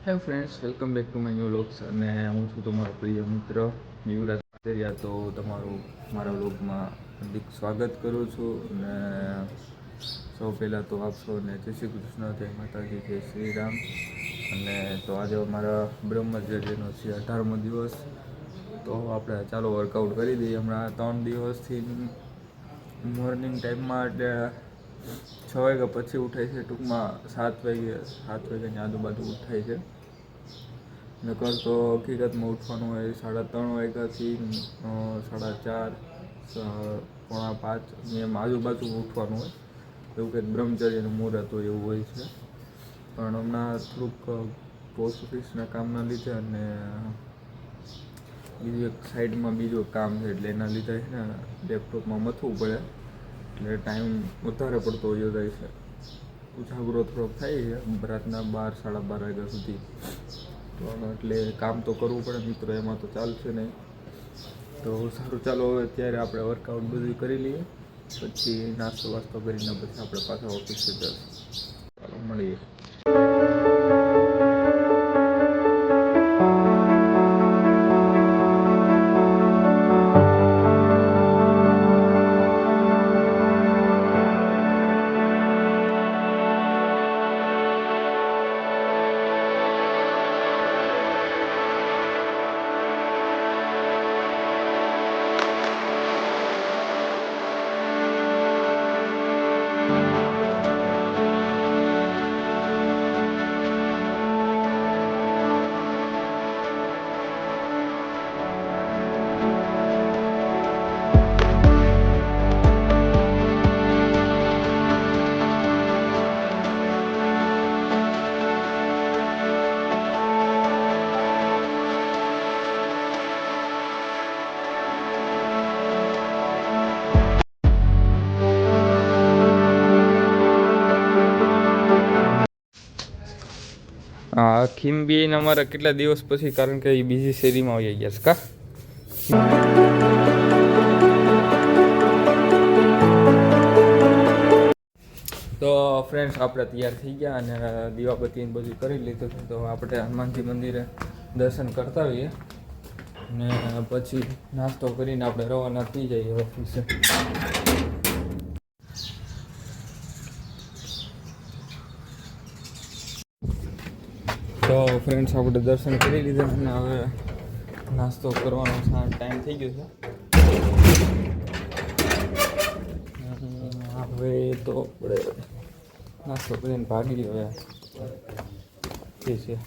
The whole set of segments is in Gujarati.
Hello friends, welcome back to my new vlogs. અને હું છું તમારો પ્રિય મિત્ર યુવરાજ પાતરિયા. તો તમારું મારા વ્લોગમાં હાર્દિક સ્વાગત કરું છું. અને સૌ પહેલાં તો આપ સૌને જય શ્રી કૃષ્ણ, જય માતાજી, જય શ્રી રામ. અને તો આજે અમારા બ્રહ્મચર્યનો છે 18મો દિવસ. તો આપણે ચાલો વર્કઆઉટ કરી દઈએ. હમણાં 3 દિવસથી મોર્નિંગ ટાઈમમાં એટલે 6 વાગ્યા પછી ઉઠાય છે. ટૂંકમાં 7 વાગ્યાની આજુબાજુ ઉઠાય છે. નકર તો હકીકતમાં ઉઠવાનું હોય 3:30 વાગ્યાથી 4:30, 4:45 એમ આજુબાજુ ઉઠવાનું હોય. એવું કંઈક બ્રહ્મચર્યનું મુહૂર્ત હોય એવું હોય છે. પણ હમણાં થોડુંક પોસ્ટ ઓફિસના કામના લીધે અને બીજું એક સાઈડમાં બીજું કામ છે એટલે એના લીધે છે ને લેપટોપમાં મથવું પડે, એટલે ટાઈમ વધારે પડતો વયો જાય છે. ઉજાગરો થોડોક થાય છે રાતના 12, 12:30 વાગ્યા સુધી. તો એટલે કામ તો કરવું પડે મિત્રો, એમાં તો ચાલશે નહીં. તો સારું, ચાલો હવે અત્યારે આપણે વર્કઆઉટ બધું કરી લઈએ, પછી નાસ્તો વાસ્તો કરીને પછી આપણે પાછા ઓફિસે જઈશું. ચાલો મળીએ. હા, ખીમબીને અમારા કેટલા દિવસ પછી, કારણ કે એ બીજી શેરીમાં આવી ગયા છે કા. તો ફ્રેન્ડ્સ, આપણે તૈયાર થઈ ગયા અને દીવાબત્તીને બધું કરી લીધું છે. તો આપણે હનુમાનજી મંદિરે દર્શન કરતા હોઈએ અને પછી નાસ્તો કરીને આપણે રવાના થઈ જઈએ ઓફિસે. તો ફ્રેન્ડ્સ, આપણે દર્શન કરી લીધા અને હવે નાસ્તો કરવાનો ટાઈમ થઈ ગયો છે. હવે તો આપણે નાસ્તો કરીને ભાગી હવે છે.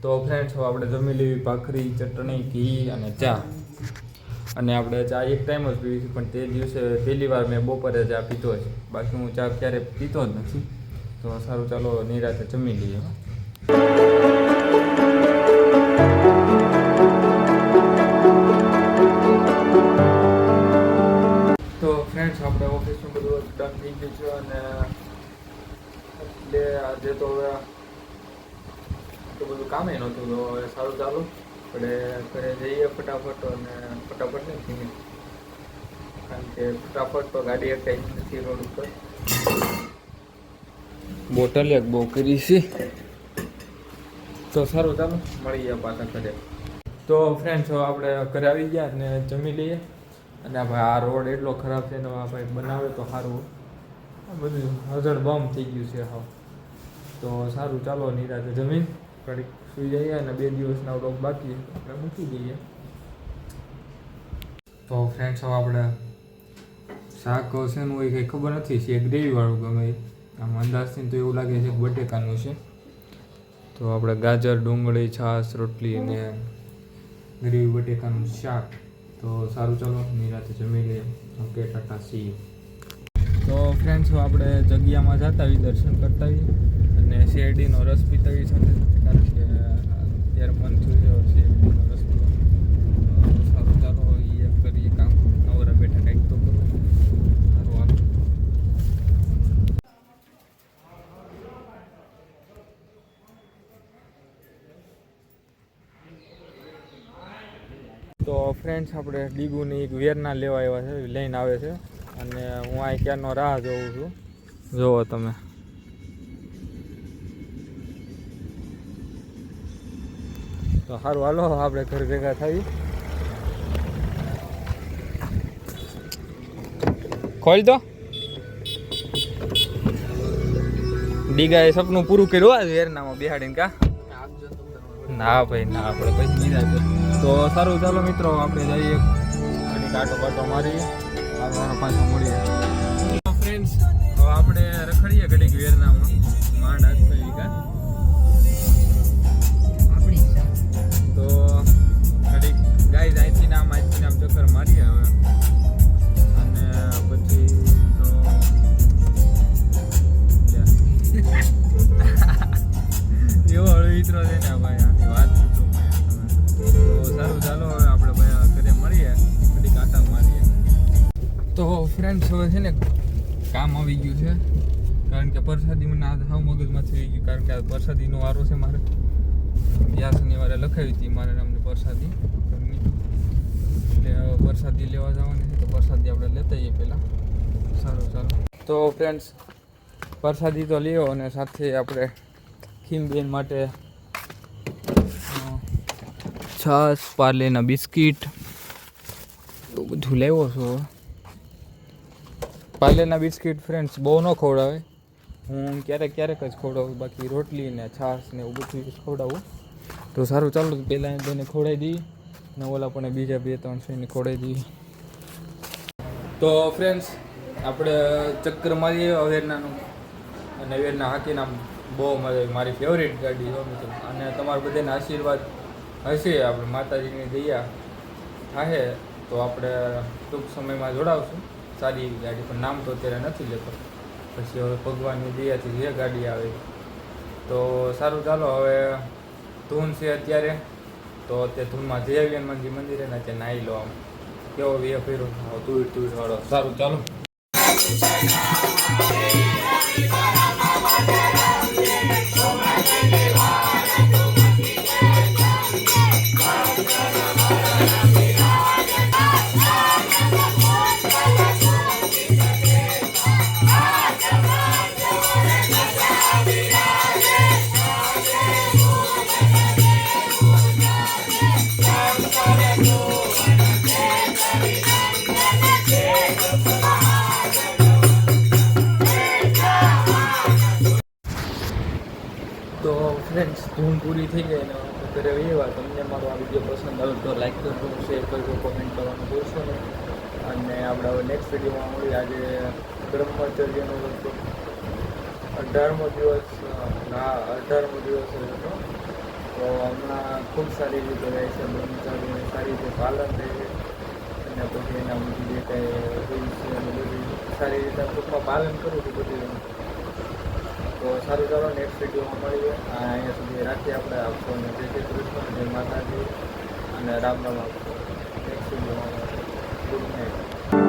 તો ફ્રેન્ડ્સ, હવે આપણે જમી લેવી ભાખરી, ચટણી, ઘી અને ચા. અને આપણે ચા એક ટાઈમ જ પીવી છે, પણ તે દિવસે પહેલી વાર મેં બપોરે ચા પીધો છે. બાકી હું ચા ક્યારેય પીતો જ નથી. તો સારું, ચાલો નિરાતે જમી લઈએ. તો ફ્રેન્ડ્સ, આપણે ઓફિસનું બધું ડન થઈ ગયું છે અને એટલે આજે તો હવે તો બધું કામે નહોતું. તો હવે સારું, ચાલો આપણે ઘરે જઈએ ફટાફટ. અને ફટાફટ નથી, કારણ કે ફટાફટ તો ગાડી અટકાઈ નથી રોડ ઉપર. બોટલ એક બહુ કરી છે. તો સારું, ચાલો મળીએ પાછા ઘરે. તો ફ્રેન્ડ્સ, આપણે ઘરે આવી ગયા અને જમી લઈએ. અને ભાઈ આ રોડ એટલો ખરાબ છે ને, ભાઈ બનાવે તો સારું. બધું હજળ બમ થઈ ગયું છે હા. તો સારું, ચાલો નિરાતે જમીન ઘડીક સુઈ જઈએ અને 2 દિવસના વ્લોગ બાકી આપણે મૂકી દઈએ. તો ફ્રેન્ડ્સ, હવે આપણે શાક શેનું હોય કંઈ ખબર નથી. છે ગ્રેવીવાળું ગમે આમ અંદાજથી તો એવું લાગે છે બટેકાનું છે. તો આપણે ગાજર, ડુંગળી, છાશ, રોટલી અને ગ્રેવી બટેકાનું શાક. તો સારું, ચાલો નિરાતે જમી લઈએ. Okay, Tata, C you. તો ફ્રેન્ડ્સ, આપણે જગ્યામાં જતા આવીએ, દર્શન કરતા આવીએ અને શેરડીનો રસ પીતા આવીએ સાથે સાથે, કારણ કે અત્યારે મન થયું છે શેરડીનો રસ પીવાનો. સારું, ચાલો એ કરીએ કામ. નવરા બેઠા કંઈક તો કરો. સારું, હાલો. તો ફ્રેન્ડ્સ, આપણે ડીગુની એક વેરના લેવા આવ્યા છે, લઈને આવે છે. અને હું આ ક્યારનો રાહ જોઉં છું. જુઓ તમે. તો સારું હાલો આપણે ઘર ભેગા થઈ. ખોલ તો ડીગાએ સપનું પૂરું કર્યું આ વેરનામાં બેહાડીને કા ના ભાઈ ના આપણે પછી નિરાશ. તો સારું ચાલો મિત્રો આપણે જઈએ અને કાંટો બાટો મારીએ આવવાનો પાછો મળીએ. ફ્રેન્ડ્સ હવે આપણે રખડીએ ઘડીક વેરનામાં માંડ આજ કા તો ઘડીક ગાય અહીંથી નામ ચક્કર મારીએ હવે અને પછી તો એવો હળવી મિત્રો છે ને ભાઈ આની વાત પૂછો તો સારું ચાલો હવે આપણે ભાઈ ઘરે મળીએ ઘડીક આટા મારીએ. તો ફ્રેન્ડ્સ હવે છે ને કામ આવી ગયું છે કારણ કે પ્રસાદી મને આ હાવ મગજમાંથી આવી ગયું કારણ કે આ પ્રસાદીનો વારો છે મારે. ગયા શનિવારે લખાવી હતી મારે અમને પ્રસાદી એટલે પ્રસાદી લેવા જવાની છે તો પ્રસાદી આપણે લેતા જઈએ પહેલાં. સારું ચાલો તો ફ્રેન્ડ્સ પ્રસાદી તો લ્યો અને સાથે આપણે ખીમબેન માટે છાશ પાર્લેના બિસ્કીટ એવું બધું લેવો છો. પાર્લેના બિસ્કીટ ફ્રેન્ડ્સ બહુ ન ખવડાવે, હું ક્યારેક ક્યારેક જ ખવડાવું, બાકી રોટલી ને છાશ ને એવું બધું ખવડાવું. તો સારું ચાલો પહેલાં તેને ખવડાવી દઈએ ને ઓલા પણ બીજા 2-3 છે એને ખવડાવી દઈએ. તો ફ્રેન્ડ્સ આપણે ચક્કર મારીએ અવેરનાનું અને અવેરના હાકીને આમ બહુ મજા આવી. મારી ફેવરેટ ગાડી હો મિત્રો અને તમારા બધાના આશીર્વાદ હશે આપણે માતાજીની દયા થાય તો આપણે ટૂંક સમયમાં જોડાવશું. સારી એવી ગાડી પણ નામ તો અત્યારે નથી લેતો, પછી હવે ભગવાનની દયાથી જે ગાડી આવે તો સારું ચાલો. હવે ધૂન છે અત્યારે તો તે ધૂનમાં જય હનુમાનજી મંદિરે ને ત્યાં નાહી લો. આમ કેવો વે ફેરો તુર વાળો. સારું ચાલો. તો ફ્રેન્ડ્સ ધૂમ પૂરી થઈ ગઈ અને ઘરે એવા તમને મારો આ વિડીયો પસંદ આવે તો લાઈક કરજો, શેર કરજો, કોમેન્ટ કરવાનું ભૂલશો નહીં. અને આપણે હવે નેક્સ્ટ વિડીયોમાં મળીએ. આજે બ્રહ્મચર્યનો લગભગ 18મો દિવસ હતો. તો હમણાં ખૂબ સારી રીતે રહે છે બ્રહ્મચર્યને, સારી રીતે પાલન રહે છે અને પછી એના બધી જે કાંઈ રૂલ્સ છે અને બધી સારી રીતે ટૂંકમાં પાલન કરું છું બધી. તો સારું ચાલો નેક્સ્ટ વિડીયોમાં મળીએ. અહીંયા સુધી રાખીએ આપણે. આપશો અને જય શ્રી કૃષ્ણ, જય માતાજી અને રામ રામ આપશો. નેક્સ્ટ વિડીયોમાં ગુડ નાઇટ.